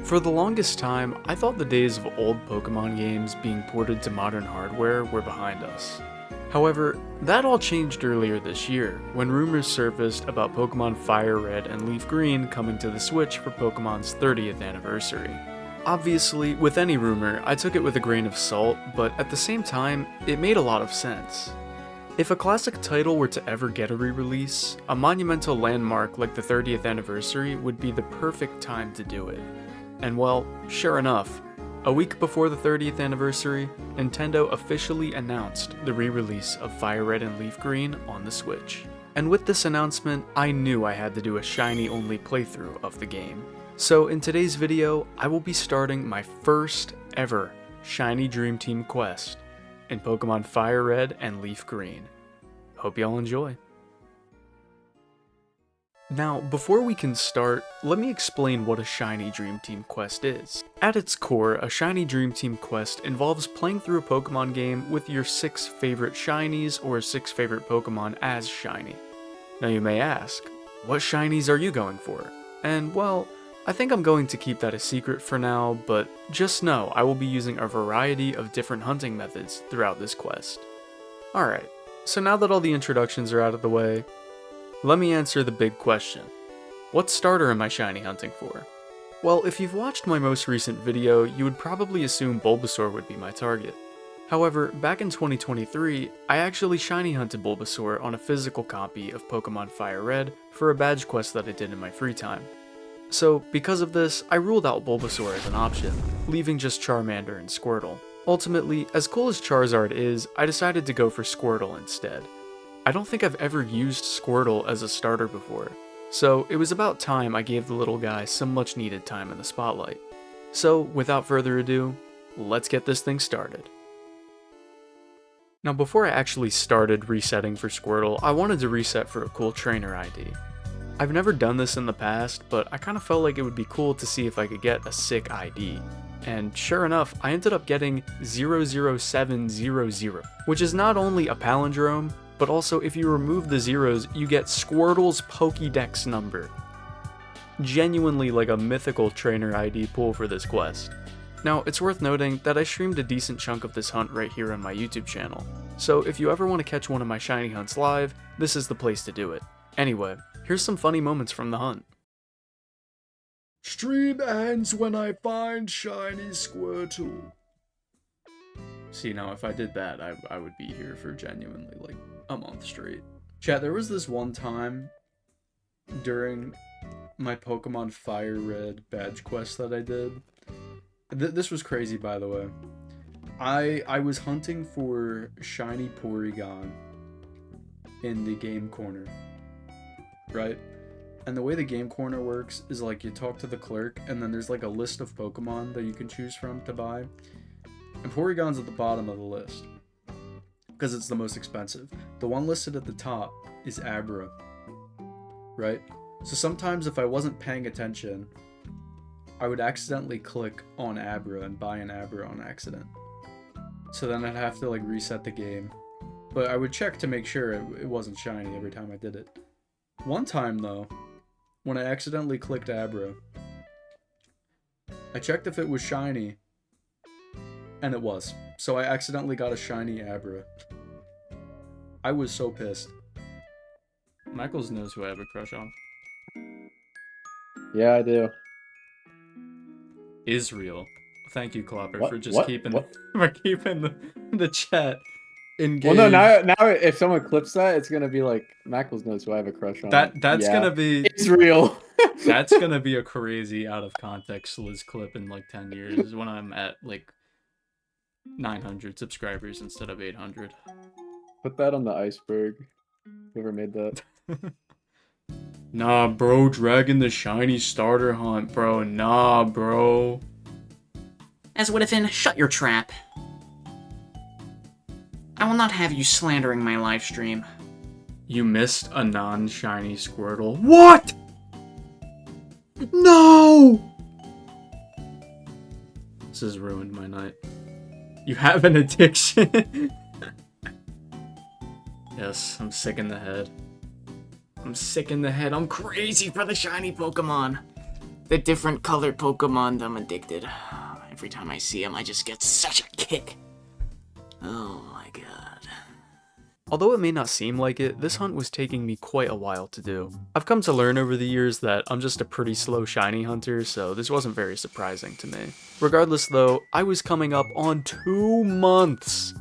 For the longest time, I thought the days of old Pokemon games being ported to modern hardware were behind us. However, that all changed earlier this year, when rumors surfaced about Pokemon FireRed and LeafGreen coming to the Switch for Pokemon's 30th anniversary. Obviously, with any rumor, I took it with a grain of salt, but at the same time, it made a lot of sense. If a classic title were to ever get a re-release, a monumental landmark like the 30th anniversary would be the perfect time to do it. And well, sure enough, a week before the 30th anniversary, Nintendo officially announced the re-release of FireRed and LeafGreen on the Switch. And with this announcement, I knew I had to do a shiny-only playthrough of the game. So in today's video, I will be starting my first ever Shiny Dream Team quest in Pokemon FireRed and LeafGreen. Hope y'all enjoy. Now, before we can start, let me explain what a Shiny Dream Team quest is. At its core, a Shiny Dream Team quest involves playing through a Pokemon game with your 6 favorite Shinies or 6 favorite Pokemon as Shiny. Now you may ask, what Shinies are you going for? And well, I think I'm going to keep that a secret for now, but just know I will be using a variety of different hunting methods throughout this quest. Alright, so now that all the introductions are out of the way, let me answer the big question. What starter am I shiny hunting for? Well, if you've watched my most recent video, you would probably assume Bulbasaur would be my target. However, back in 2023, I actually shiny hunted Bulbasaur on a physical copy of Pokemon FireRed for a badge quest that I did in my free time. So, because of this, I ruled out Bulbasaur as an option, leaving just Charmander and Squirtle. Ultimately, as cool as Charizard is, I decided to go for Squirtle instead. I don't think I've ever used Squirtle as a starter before, so it was about time I gave the little guy some much needed time in the spotlight. So, without further ado, let's get this thing started. Now before I actually started resetting for Squirtle, I wanted to reset for a cool trainer ID. I've never done this in the past, but I kind of felt like it would be cool to see if I could get a sick ID. And sure enough, I ended up getting 00700, which is not only a palindrome, but also if you remove the zeros, you get Squirtle's Pokédex number. Genuinely like a mythical trainer ID pool for this quest. Now, it's worth noting that I streamed a decent chunk of this hunt right here on my YouTube channel, so if you ever want to catch one of my shiny hunts live, this is the place to do it. Anyway, here's some funny moments from the hunt. Stream ends when I find shiny Squirtle. See, now if I did that, I would be here for genuinely like a month straight. Chat, there was this one time during my Pokemon FireRed badge quest that I did. This was crazy, by the way. I was hunting for shiny Porygon in the game corner, right? And the way the game corner works is like you talk to the clerk and then there's like a list of Pokemon that you can choose from to buy. And Porygon's at the bottom of the list because it's the most expensive. The one listed at the top is Abra, right? So sometimes if I wasn't paying attention, I would accidentally click on Abra and buy an Abra on accident. So then I'd have to like reset the game. But I would check to make sure it wasn't shiny every time I did it. One time though, when I accidentally clicked Abra, I checked if it was shiny, and it was. So I accidentally got a shiny Abra. I was so pissed. Michaels knows who I have a crush on. Yeah, I do. Israel. Thank you, Klopper, What? for just What? keeping What? for keeping the chat engaged. Well, no, now if someone clips that, it's gonna be like Mackles knows who I have a crush on. That's Yeah. gonna be Israel. that's gonna be a crazy out of context Liz clip in like 10 years when I'm at like 900 subscribers instead of 800. Put that on the iceberg. Whoever made that. Nah, bro, dragging the shiny starter hunt, bro. Nah, bro. As Whittifin, shut your trap. I will not have you slandering my live stream. You missed a non-shiny Squirtle. What? No! This has ruined my night. You have an addiction. Yes, I'm sick in the head. I'm sick in the head. I'm crazy for the shiny Pokemon. The different colored Pokemon, I'm addicted. Every time I see them, I just get such a kick. Oh my god. Although it may not seem like it, this hunt was taking me quite a while to do. I've come to learn over the years that I'm just a pretty slow shiny hunter, so this wasn't very surprising to me. Regardless though, I was coming up on 2 months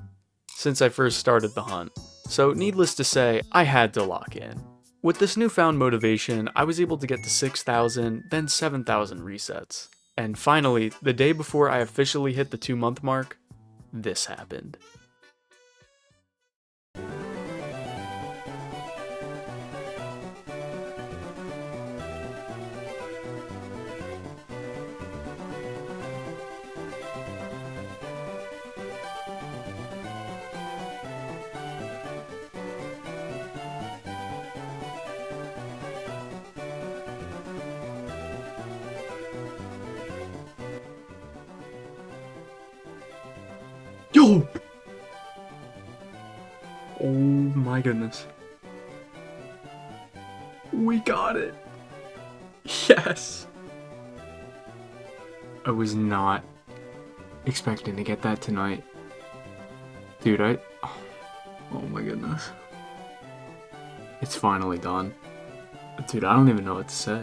since I first started the hunt, so needless to say, I had to lock in. With this newfound motivation, I was able to get to 6,000, then 7,000 resets. And finally, the day before I officially hit the 2-month mark, this happened. Yo! Oh my goodness. We got it. Yes. I was not expecting to get that tonight. Dude, oh my goodness. It's finally done. Dude, I don't even know what to say.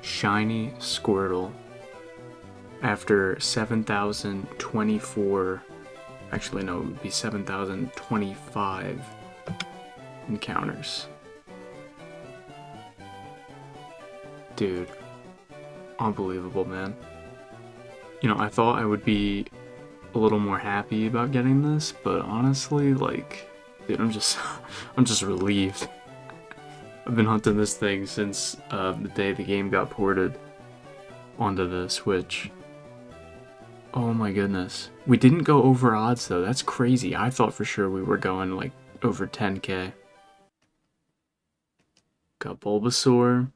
Shiny Squirtle. After 7,024, actually no, it would be 7,025 encounters. Dude, unbelievable, man. You know, I thought I would be a little more happy about getting this, but honestly, like, dude, I'm just relieved. I've been hunting this thing since the day the game got ported onto the Switch. Oh my goodness. We didn't go over odds though, that's crazy. I thought for sure we were going like over 10k. Got Bulbasaur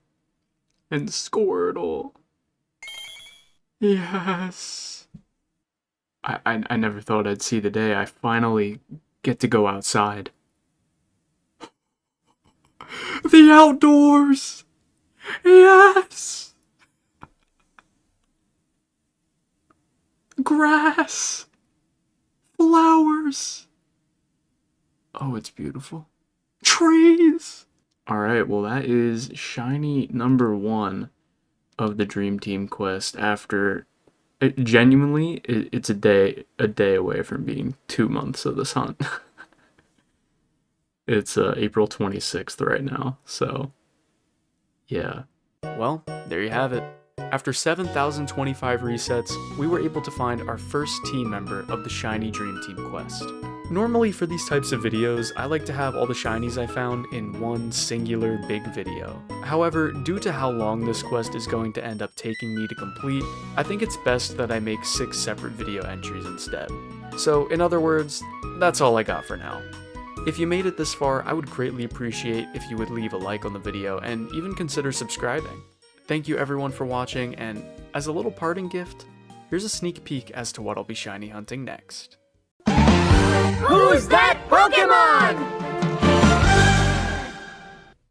and Squirtle. Yes. I never thought I'd see the day I finally get to go outside. The outdoors! Yes! Grass! Flowers! Oh, it's beautiful. Trees! Alright, well that is shiny number 1 of the Dream Team quest after... genuinely, it's a day away from being 2 months of this hunt. It's April 26th right now, so... yeah. Well, there you have it. After 7,025 resets, we were able to find our first team member of the Shiny Dream Team quest. Normally for these types of videos, I like to have all the shinies I found in one singular big video. However, due to how long this quest is going to end up taking me to complete, I think it's best that I make 6 separate video entries instead. So in other words, that's all I got for now. If you made it this far, I would greatly appreciate if you would leave a like on the video and even consider subscribing. Thank you everyone for watching, and as a little parting gift, here's a sneak peek as to what I'll be shiny hunting next. Who's that Pokémon?